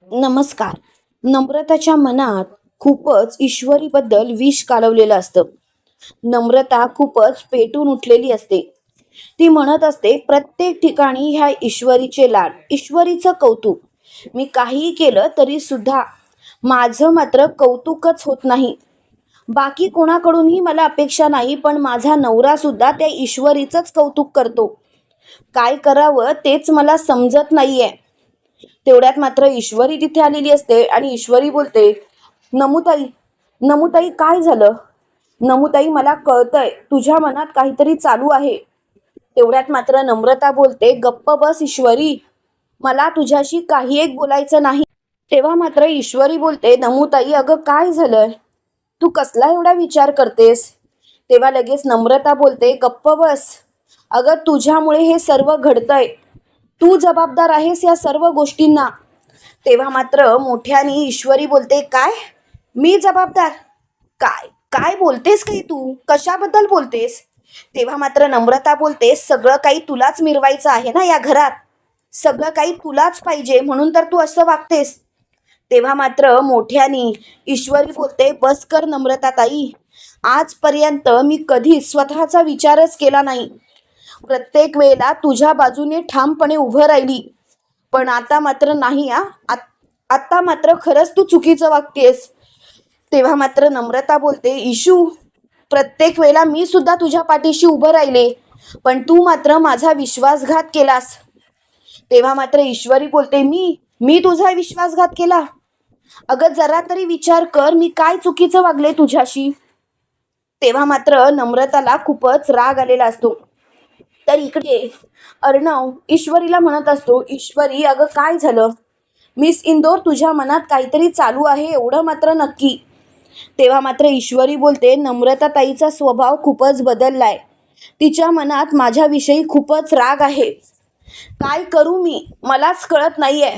नमस्कार. नम्रताच्या मनात खूपच ईश्वरीबद्दल विष कालवलेलं असतं. नम्रता खूपच पेटून उठलेली असते. ती म्हणत असते, प्रत्येक ठिकाणी ह्या ईश्वरीचे लाड, ईश्वरीचं कौतुक. मी काहीही केलं तरी सुद्धा माझं मात्र कौतुकच होत नाही. बाकी कोणाकडूनही मला अपेक्षा नाही, पण माझा नवरा सुद्धा त्या ईश्वरीचंच कौतुक करतो. काय करावं तेच मला समजत नाहीये. तेवढ्यात मात्र ईश्वरी तिथे आलेली असते आणि ईश्वरी बोलते, नमुताई, नमुताई काय झालं? नमुताई, मला कळतंय तुझ्या मनात काहीतरी चालू आहे. तेवढ्यात मात्र नम्रता बोलते, गप्प बस ईश्वरी, मला तुझ्याशी काही एक बोलायचं नाही. तेव्हा मात्र ईश्वरी बोलते, नमुताई अगं काय झालंय? तू कसला एवढा विचार करतेस? तेव्हा लगेच नम्रता बोलते, गप्प बस. अगं तुझ्यामुळे हे सर्व घडतंय. तू जबाबदार आहेस या सर्व गोष्टींना. तेव्हा मात्र मोठ्याने ईश्वरी बोलते, काय? मी जबाबदार? काय काय बोलतेस काही तू? कशाबद्दल बोलतेस? तेव्हा मात्र नम्रता बोलते, सगळं काही तुलाच मिरवायचं आहे ना या घरात. सगळं काही तुलाच पाहिजे म्हणून तर तू असं वागतेस. तेव्हा मात्र मोठ्याने ईश्वरी बोलते, बस कर नम्रता ताई. आजपर्यंत मी कधीच स्वतःचा विचारच केला नाही. प्रत्येक वेळेला तुझ्या बाजूने ठामपणे उभं राहिली, पण आता मात्र नाही. आता मात्र खरंच तू चुकीचं वागतेस. तेव्हा मात्र नम्रता बोलते, इशू, प्रत्येक वेळेला मी सुद्धा तुझ्या पाठीशी उभं राहिले, पण तू मात्र माझा विश्वासघात केलास. तेव्हा मात्र ईश्वरी बोलते, मी तुझा विश्वासघात केला? अगं जरा तरी विचार कर, मी काय चुकीचं वागले तुझ्याशी? तेव्हा मात्र नम्रताला खूपच राग आलेला असतो. तर इकडे अर्णव ईश्वरीला म्हणत असतो, ईश्वरी अगं काय झालं? मिस इंदोर, तुझ्या मनात काहीतरी चालू आहे एवढं मात्र नक्की? तेव्हा मात्र ईश्वरी बोलते, नम्रता ताईचा स्वभाव खूपच बदललाय. तिच्या मनात माझ्याविषयी खूपच राग आहे. काय करू मी, मलाच कळत नाहीये.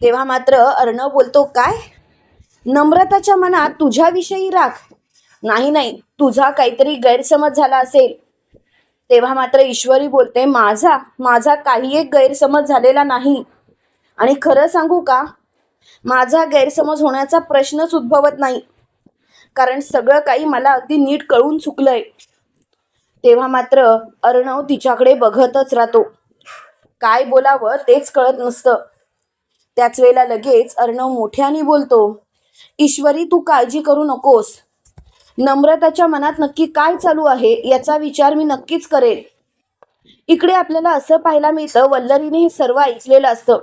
तेव्हा मात्र अर्णव बोलतो, काय? नम्रताच्या मनात तुझ्याविषयी राग? नाही नाही, तुझा काहीतरी गैरसमज झाला असेल. तेव्हा मात्र ईश्वरी बोलते, माझा माझा काही एक गैरसमज झालेला नाही. आणि खरं सांगू का, माझा गैरसमज होण्याचा प्रश्नच उद्भवत नाही, कारण सगळं काही मला अगदी नीट कळून चुकलंय. तेव्हा मात्र अर्णव तिच्याकडे बघतच राहतो. काय बोलावं तेच कळत नसतं. त्याच वेळेला लगेच अर्णव मोठ्याने बोलतो, ईश्वरी तू काळजी करू नकोस. नम्रताच्या मनात नक्की काय चालू आहे याचा विचार मी नक्कीच करेन. इकडे आपल्याला असं पाहायला मिळतं, वल्लरीने हे सर्व ऐकलेलं असतं.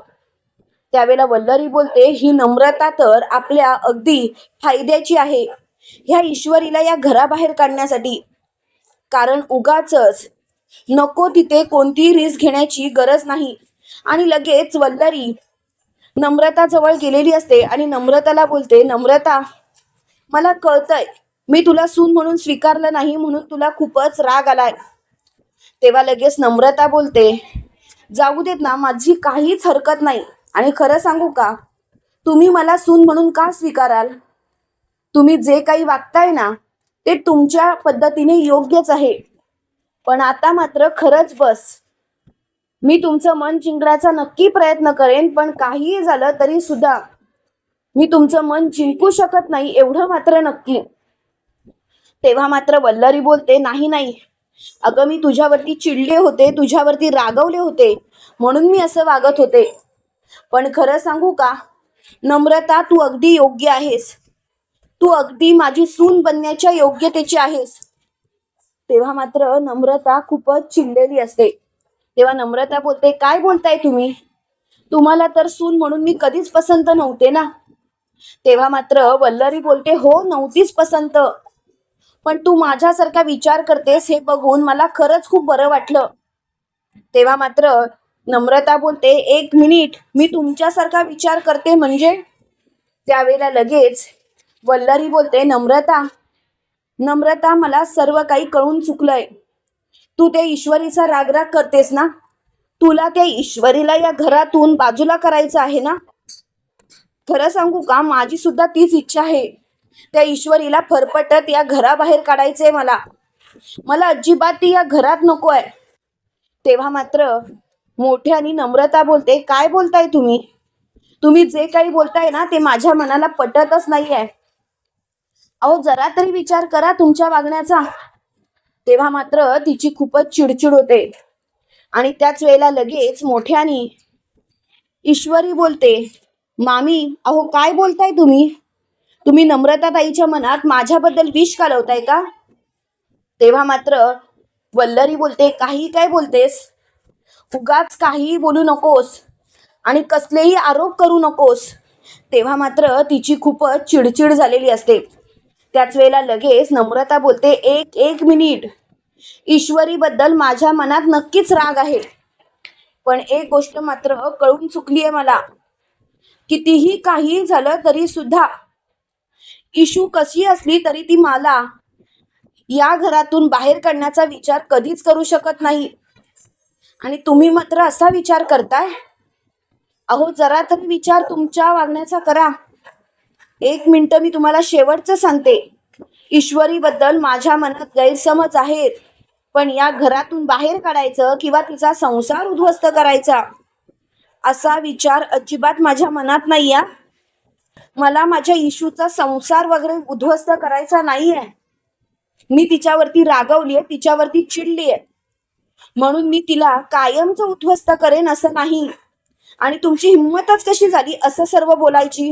त्यावेळेला वल्लरी बोलते, ही नम्रता तर आपल्या अगदी फायद्याची आहे ह्या ईश्वरीला या घराबाहेर काढण्यासाठी. कारण उगाचच नको तिथे कोणतीही रिस्क घेण्याची गरज नाही. आणि लगेच वल्लरी नम्रता जवळ गेलेली असते आणि नम्रताला बोलते, नम्रता, मला कळतंय मी तुला सून म्हणून स्वीकारलं नाही म्हणून तुला खूपच राग आलाय. तेव्हा लगेच नम्रता बोलते, जाऊ देत ना, माझी काहीच हरकत नाही. आणि खरं सांगू का, तुम्ही मला सून म्हणून का स्वीकाराल? तुम्ही जे काही वागताय ना ते तुमच्या पद्धतीने योग्यच आहे. पण आता मात्र खरंच बस. मी तुमचं मन जिंकण्याचा नक्की प्रयत्न करेन, पण काहीही झालं तरी सुद्धा मी तुमचं मन जिंकू शकत नाही एवढं मात्र नक्की. तेव्हा मात्र वल्लरी बोलते, नाही नाही, अगं मी तुझ्यावरती चिडले होते, तुझ्यावरती रागवले होते म्हणून मी असं वागत होते. पण खरं सांगू का नम्रता, तू अगदी योग्य आहेस. तू अगदी माझी सून बनण्याच्या योग्यतेची आहेस. तेव्हा मात्र नम्रता खूपच चिडलेली असते. तेव्हा नम्रता बोलते, काय बोलताय तुम्ही? तुम्हाला तर सून म्हणून मी कधीच पसंत नव्हते ना. तेव्हा मात्र वल्लरी बोलते, हो नव्हतीच पसंत, पण तू माझ्यासारखा विचार करतेस हे बघून मला खरंच खूप बरं वाटलं. तेव्हा मात्र नम्रता बोलते, एक मिनिट, मी तुमच्यासारखा विचार करते म्हणजे? त्यावेळेला लगेच वल्लरी बोलते, नम्रता, नम्रता, मला सर्व काही कळून चुकलंय. तू त्या ईश्वरीचा रागराग करतेस ना? तुला त्या ईश्वरीला या घरातून बाजूला करायचं आहे ना? खरं सांगू का, माझी सुद्धा तीच इच्छा आहे. त्या ईश्वरीला फरफटत या घराबाहेर काढायचंय मला. मला अजिबात ती या घरात नको आहे. तेव्हा मात्र मोठ्याने नम्रता बोलते, काय बोलताय तुम्ही? तुम्ही जे काही बोलताय ना ते माझ्या मनाला पटतच नाहीये. अहो जरा तरी विचार करा तुमच्या वागण्याचा. तेव्हा मात्र तिची खूपच चिडचिड होते आणि त्याच वेळेला लगेच मोठ्याने ईश्वरी बोलते, मामी अहो काय बोलताय तुम्ही? तुम्ही नम्रताताईच्या मनात माझ्याबद्दल विष कालवताय का? तेव्हा मात्र वल्लरी बोलते, काही काय बोलतेस? उगाच काहीही बोलू नकोस आणि कसलेही आरोप करू नकोस. तेव्हा मात्र तिची खूपच चिडचिड झालेली असते. त्याच वेळेला लगेच नम्रता बोलते, एक एक मिनिट, ईश्वरीबद्दल माझ्या मनात नक्कीच राग आहे, पण एक गोष्ट मात्र कळून चुकली आहे मला. कितीही काही झालं तरी सुद्धा इशू कशी असली तरी ती मला या घरातून बाहेर काढण्याचा विचार कधीच करू शकत नाही. आणि तुम्ही मात्र असा विचार करताय? अहो जरा तरी विचार तुमच्या वागण्याचा करा. एक मिनिट, मी तुम्हाला शेवटचं सांगते. ईश्वरीबद्दल माझ्या मनात गैरसमज आहेत, पण या घरातून बाहेर काढायचं किंवा तिचा संसार उद्ध्वस्त करायचा असा विचार अजिबात माझ्या मनात नाही आहे. मला माझ्या इशूचा संसार वगैरे उद्ध्वस्त करायचा नाहीये. मी तिच्यावरती रागवली आहे, तिच्यावरती चिडली आहे, म्हणून मी तिला कायमचं उद्ध्वस्त करेन असं नाही. आणि तुमची हिंमतच कशी झाली असं सर्व बोलायची?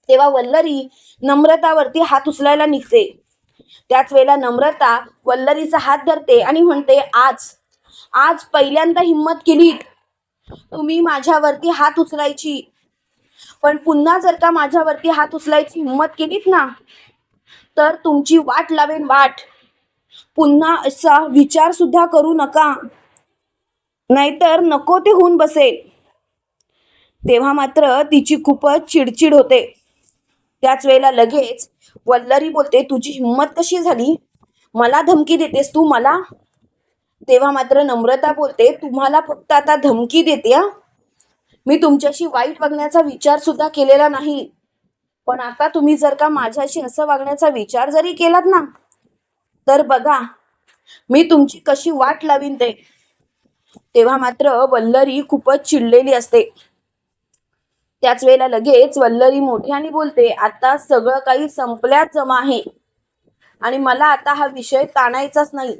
तेव्हा वल्लरी नम्रतावरती हात उचलायला निघते. त्याच वेळेला नम्रता वल्लरीचा हात धरते आणि म्हणते, आज आज पहिल्यांदा हिंमत केली तुम्ही माझ्यावरती हात उचलायची, पण पुन्हा जर का माझ्यावरती हात उचलायची हिंमत केलीत ना तर तुमची वाट लावेन वाट. पुन्हा असा विचार सुद्धा करू नका, नाहीतर नको ते होऊन बसेल. तेव्हा मात्र तिची खूपच चिडचिड होते. त्याच वेळेला लगेच वल्लरी बोलते, तुझी हिंमत कशी झाली? मला धमकी देतेस तू मला? तेव्हा मात्र नम्रता बोलते, तुम्हाला फक्त आता धमकी देते हा, मी तुमच्याशी वाईट वागण्याचा विचार सुद्धा केलेला नाही. पण आता तुम्ही जर का माझ्याशी असं वागण्याचा विचार जरी केलात ना तर बघा मी तुमची कशी वाट लावीन ते. तेव्हा मात्र वल्लरी खूपच चिडलेली असते. त्याच वेळेला लगेच वल्लरी मोठ्याने बोलते, आता सगळं काही संपल्यात जमा आहे आणि मला आता हा विषय ताणायचाच नाही.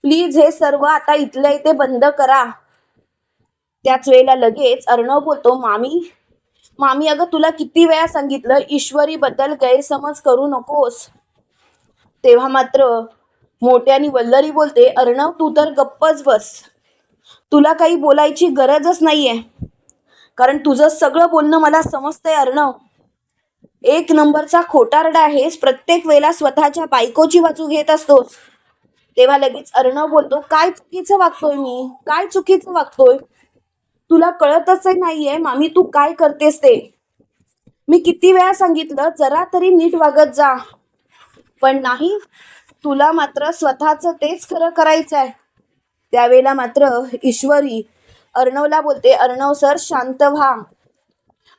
प्लीज हे सर्व आता इथल्या इथे बंद करा. त्याच वेळेला लगेच अर्णव बोलतो, मामी मामी अगं तुला किती वेळा सांगितलं ईश्वरीबद्दल गैरसमज करू नकोस. तेव्हा मात्र मोठ्यानी वल्लरी बोलते, अर्णव तू तर गप्पच बस, तुला काही बोलायची गरजच नाहीये, कारण तुझं सगळं बोलणं मला समजतंय. अर्णव एक नंबरचा खोटारडा आहेस, प्रत्येक वेळेला स्वतःच्या बायकोची बाजू घेत असतोस. तेव्हा लगेच अर्णव बोलतो, काय चुकीचं वागतोय मी? काय चुकीचं वागतोय? तुला कळतच नाहीये मामी तू काय करतेस ते. मी किती वेळा सांगितलं जरा तरी नीट वागत जा, पण नाही, तुला मात्र स्वतःच तेच खरं करायचंय. त्यावेळेला मात्र ईश्वरी अर्णवला बोलते, अर्णव सर शांत व्हा.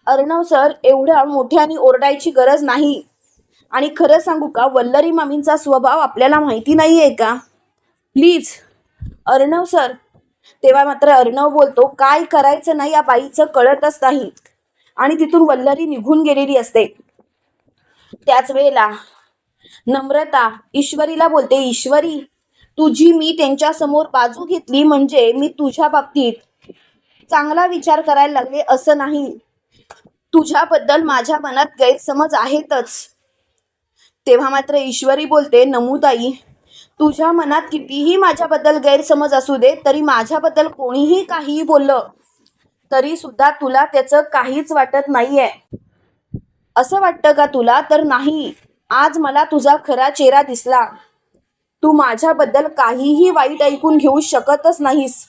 अर्णव सर एवढ्या मोठ्याने ओरडायची गरज नाही. आणि खरं सांगू का, वल्लरी मामींचा स्वभाव आपल्याला माहिती नाहीये का? Please Arnav sir. तेव्हा मात्र अर्णव बोलतो, काय करायचं नाही या बाईचं कळतच नाही. आणि तिथून वल्लरी निघून गेलेली असते. त्याच वेळेला नम्रता ईश्वरीला बोलते, ईश्वरी तुझी मी त्यांच्या समोर बाजू घेतली म्हणजे मी तुझ्या बाबतीत चांगला विचार करायला लागले असं नाही. तुझ्याबद्दल माझ्या मनात गैरसमज आहेतच. तेव्हा मात्र ईश्वरी बोलते, नमुताई तुझ्या मनात कितीही माझ्याबद्दल गैरसमज असू दे तरी माझ्याबद्दल कोणीही काहीही बोललं तरी सुद्धा तुला त्याचं काहीच वाटत नाहीये. असं वाटतं का तुला? तर नाही, आज मला तुझा खरा चेहरा दिसला. तू माझ्याबद्दल काहीही वाईट ऐकून घेऊ शकतच नाहीस.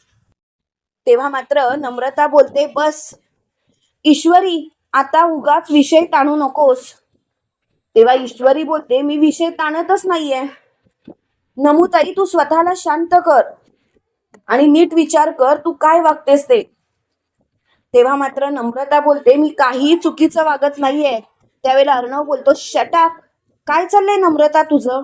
तेव्हा मात्र नम्रता बोलते, बस ईश्वरी आता उगाच विषय ताणू नकोस. तेव्हा ईश्वरी बोलते, मी विषय ताणतच नाहीये. नमुताई तू स्वतःला शांत कर आणि नीट विचार कर तू काय वागतेस ते. तेव्हा मात्र नम्रता बोलते, मी काहीही चुकीचं वागत नाहीये. त्यावेळेला अर्णव बोलतो, शट अप. काय चाललंय नम्रता तुझं?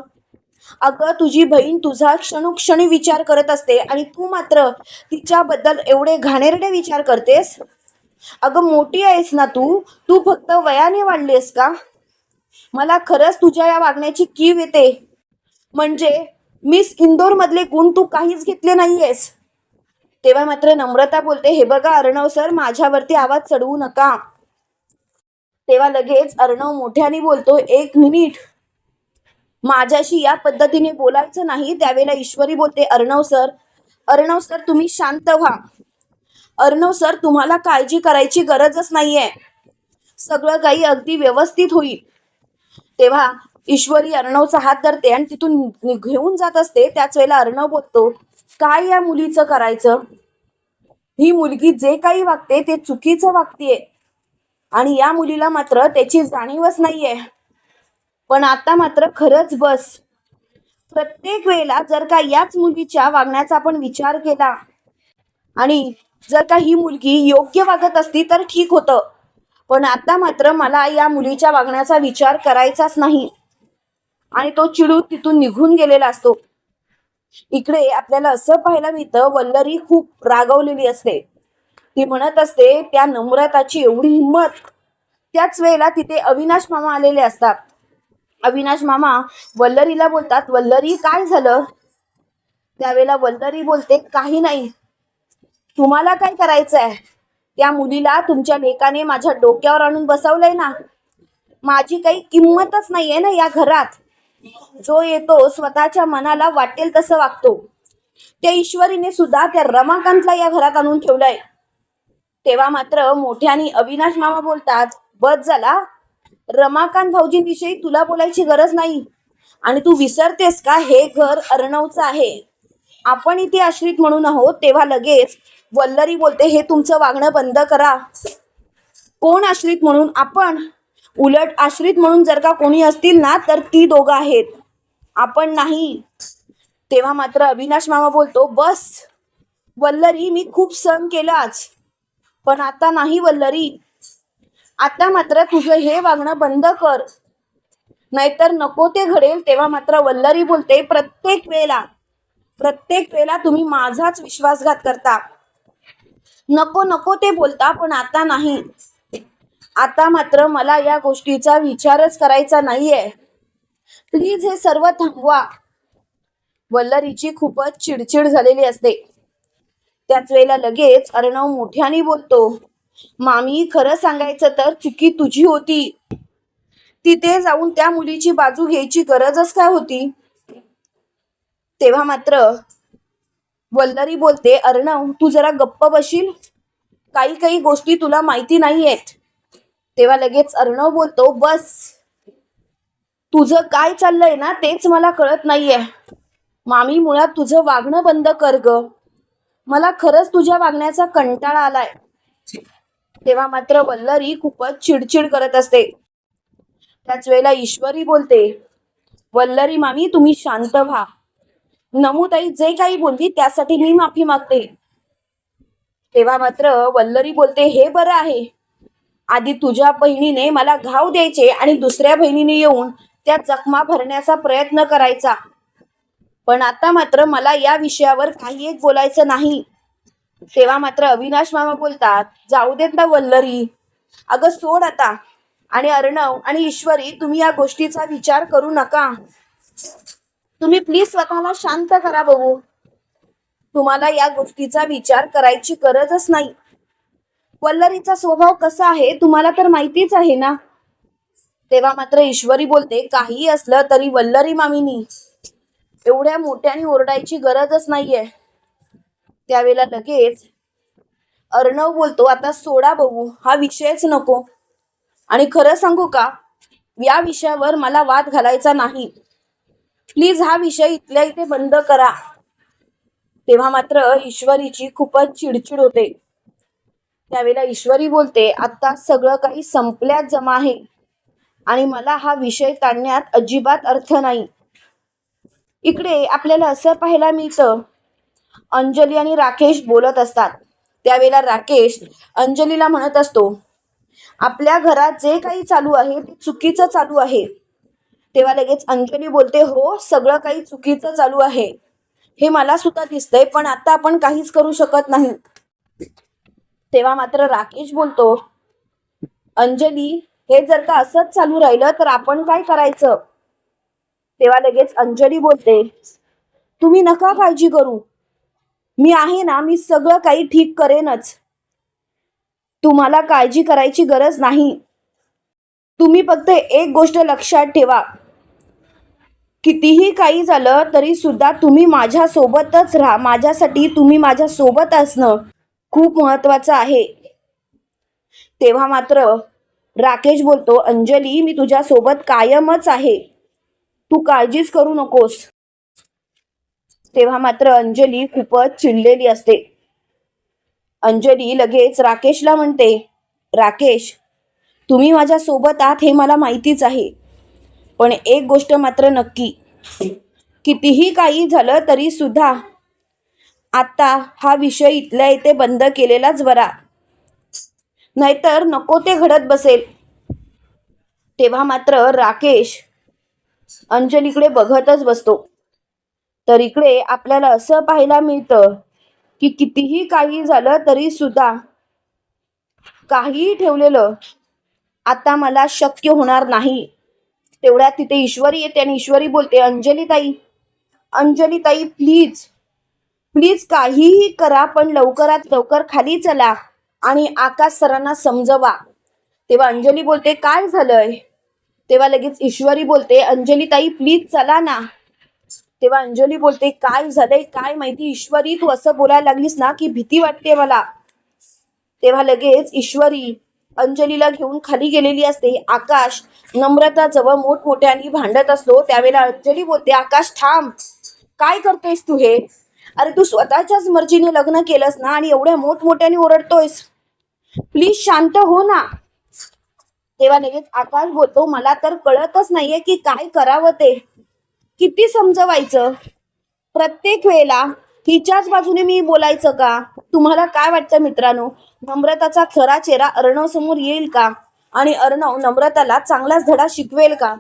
अगं तुझी बहीण तुझा क्षणोक्षणी विचार करत असते आणि तू मात्र तिच्याबद्दल एवढे घाणेरडे विचार करतेस. अगं मोठी आहेस ना तू, तू फक्त वयाने वाढलीस का? मला खरंच तुझ्या या वागण्याची कीव येते. म्हणजे मिस इंदोर मधले गुण तू काहीच घेतले नाहीयेस. तेव्हा मात्र नम्रता बोलते, हे बघा अर्णव सर, माझ्यावरती आवाज चढवू नका. तेव्हा लगेच अर्णव मोठ्याने बोलतो, एक मिनिट, माझ्याशी या पद्धतीने बोलायचं नाही. त्यावेळेला ईश्वरी बोलते, अर्णव सर, अर्णव सर तुम्ही शांत व्हा. अर्णव सर, तुम्हाला काळजी करायची गरजच नाहीये. सगळं काही अगदी व्यवस्थित होईल. तेव्हा ईश्वरी अर्णवचा हात धरते आणि तिथून घेऊन जात असते. त्याच वेळेला अर्णव बोलतो, काय या मुलीचं करायचं? ही मुलगी जे काही वागते ते चुकीचं वागतेय आणि या मुलीला मात्र त्याची जाणीवच नाहीये. पण आता मात्र खरंच बस. प्रत्येक वेळेला जर का याच मुलीच्या वागण्याचा आपण विचार केला आणि जर का ही मुलगी योग्य वागत असती तर ठीक होतं. पण आता मात्र मला या मुलीच्या वागण्याचा विचार करायचाच नाही. आणि तो चिडून तिथून निघून गेलेला असतो. इकडे आपल्याला असं पाहायला मिळतं, वल्लरी खूप रागवलेली असते. ती म्हणत असते, त्या नम्रताची एवढी हिंमत. त्याच वेळेला तिथे अविनाश मामा आलेले असतात. अविनाश मामा वल्लरीला बोलतात, वल्लरी काय झालं? त्यावेळेला वल्लरी बोलते, काही नाही. तुम्हाला काय करायचंय? त्या मुलीला तुमच्या लेकाने माझ्या डोक्यावर आणून बसवलंय ना. माझी काही किंमतच नाहीये ना या घरात. जो येतो स्वतःच्या मनाला वाटेल तसं वागतो. त्या ईश्वरीने सुद्धा त्या रमाकांतला या घरात आणून ठेवलंय. तेव्हा मात्र मोठ्याने अविनाश मामा बोलतात, बस झाला. रमाकांत भाऊजींविषयी तुला बोलायची गरज नाही. आणि तू विसरतेस का, हे घर अर्णवचं आहे. आपण इथे आश्रित म्हणून आहोत. तेव्हा लगेच वल्लरी बोलते, हे तुमचं वागणं बंद करा. कोण आश्रित म्हणून? आपण. उलट आश्रित म्हणून जर का कोणी असतील ना तर ती दोघं आहेत, आपण नाही. तेव्हा मात्र अविनाश मामा बोलतो, बस वल्लरी, मी खूप सहन केलं आज, पण आता नाही वल्लरी. आता मात्र तुझं हे वागणं बंद कर, नाहीतर नको ते घडेल. तेव्हा मात्र वल्लरी बोलते, प्रत्येक वेळेला तुम्ही माझाच विश्वासघात करता. नको नको ते बोलता, पण आता नाही. आता मात्र मला या गोष्टीचा विचारच करायचा नाहीये. प्लीज हे सर्व थांबवा. वल्लरीची खूपच चिडचिड झालेली असते. त्याच वेळेला लगेच अर्णव मोठ्याने बोलतो, मामी, खरं सांगायचं तर चुकी तुझी होती. तिथे जाऊन त्या मुलीची बाजू घ्यायची गरजच काय होती? तेव्हा मात्र वल्लरी बोलते, अर्णव तू जरा गप्प बशील, काही काही गोष्टी तुला माहिती नाहीयेत. तेव्हा लगेच अर्णव बोलतो, बस, तुझं काय चाललंय ना तेच मला कळत नाहीये. मामी, मुळात तुझं वागणं बंद कर ग. मला खरंच तुझ्या वागण्याचा कंटाळा आलाय. तेव्हा मात्र वल्लरी खूपच चिडचिड करत असते. त्याच वेळेला ईश्वरी बोलते, वल्लरी मामी, तुम्ही शांत व्हा. नमुताई जे काही बोलली त्यासाठी मी माफी मागते. तेव्हा मात्र वल्लरी बोलते, हे बरं आहे. आधी तुझ्या बहिणीने मला घाव द्यायचे आणि दुसऱ्या बहिणीने येऊन त्या जखमा भरण्याचा प्रयत्न करायचा. पण आता मात्र मला या विषयावर काही एक बोलायचं नाही. तेव्हा मात्र अविनाश मामा बोलतात, जाऊ देत ना वल्लरी, अगं सोड आता. आणि अर्णव आणि ईश्वरी, तुम्ही या गोष्टीचा विचार करू नका. तुम्ही प्लीज स्वतःला शांत करा बघू. तुम्हाला या गोष्टीचा विचार करायची गरजच नाही. वल्लरीचा स्वभाव कसा आहे तुम्हाला तर माहितीच आहे ना. तेव्हा मात्र ईश्वरी बोलते, काही असलं तरी वल्लरी मामीनी एवढ्या मोठ्याने ओरडायची गरजच नाहीये. त्यावेळेला लगेच अर्णव बोलतो, आता सोडा बघू, हा विषयच नको. आणि खरं सांगू का, या विषयावर मला वाद घालायचा नाही. प्लीज हा विषय इथल्या इथे बंद करा. तेव्हा मात्र ईश्वरीची खूपच चिडचिड होते. त्यावेळेला ईश्वरी बोलते, आता सगळं काही संपल्यात जमा आहे आणि मला हा विषय काढण्यात अजिबात अर्थ नाही. इकडे आपल्याला असं पाहायला मिळतं, अंजली आणि राकेश बोलत असतात. त्यावेळेला राकेश अंजलीला म्हणत असतो, आपल्या घरात जे काही चालू आहे ते चुकीचं चालू आहे. तेव्हा लगेच अंजली बोलते, हो, सगळं काही चुकीचं चालू आहे, हे मला सुद्धा दिसतंय, पण आता आपण काहीच करू शकत नाही. तेव्हा मात्र राकेश बोलतो, अंजली, हे जर का असंच चालू राहिलं तर आपण काय करायचं? तेव्हा लगेच अंजली बोलते, तुम्ही नका काळजी करू, मी आहे ना, मी सगळं काही ठीक करेनच. तुम्हाला काळजी करायची गरज नाही. तुम्ही फक्त एक गोष्ट लक्षात ठेवा, कितीही काही झालं तरी सुद्धा तुम्ही माझ्या सोबतच राहा. माझ्यासाठी तुम्ही माझ्या सोबत असणं खूप महत्वाचं आहे. तेव्हा मात्र राकेश बोलतो, अंजली, मी तुझ्या सोबत कायमच आहे, तू काळजीच करू नकोस. तेव्हा मात्र अंजली खूपच चिडलेली असते. अंजली लगेच राकेशला म्हणते, राकेश, तुम्ही माझ्या सोबत आहात हे मला माहितीच आहे, पण एक गोष्ट मात्र नक्की, कितीही काही झालं तरी सुद्धा आता हा विषय इथल्या इथे बंद केलेलाच बरा, नाहीतर नको ते घडत बसेल. तेव्हा मात्र राकेश अंजलीकडे बघतच बसतो. तर इकडे आपल्याला असं पाहायला मिळतं की कितीही काही झालं तरी सुद्धा काहीही ठेवलेलं आता मला शक्य होणार नाही. तेवढ्यात तिथे ईश्वरी येते आणि ईश्वरी बोलते, अंजली ताई, अंजली ताई, प्लीज प्लीज काहीही करा, पण लवकरात लवकर खाली चला आणि आकाश सरांना समजवा. तेव्हा अंजली बोलते, काय झालंय? तेव्हा लगेच ईश्वरी बोलते, अंजली ताई, प्लीज चला ना. तेव्हा अंजली बोलते, काय झालंय काय माहिती ईश्वरी, तू असं बोलायला लागलीस ना की भीती वाटते मला. तेव्हा लगेच ईश्वरी अंजलीला घेऊन खाली गेलेली असते. आकाश नम्रता जवळ मोठमोठ्याने भांडत असतो. त्यावेळेला अंजली बोलते, आकाश थांब, काय करतोयस तू हे? अरे तू स्वतःच्याच मर्जीने लग्न केलंस ना आणि एवढ्या मोठमोठ्याने ओरडतोयस, प्लीज शांत हो ना. तेव्हा लगेच आकाश बोलतो, मला तर कळतच नाहीये की काय करावं ते, किती समजवायचं, प्रत्येक वेळेला हिच्याच बाजूने मी बोलायचं का? तुम्हाला काय वाटतं मित्रांनो, नम्रताचा खरा चेहरा अर्णव समोर येईल का? आणि अर्णव नम्रताला चांगलाच धडा शिकवेल का?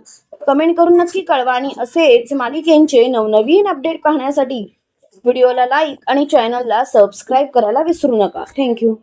कमेंट करून नक्की कळवा. आणि असेच मालिकेंचे नवनवीन अपडेट पाहण्यासाठी व्हिडिओला लाईक आणि चॅनलला सबस्क्राईब करायला विसरू नका. थँक्यू.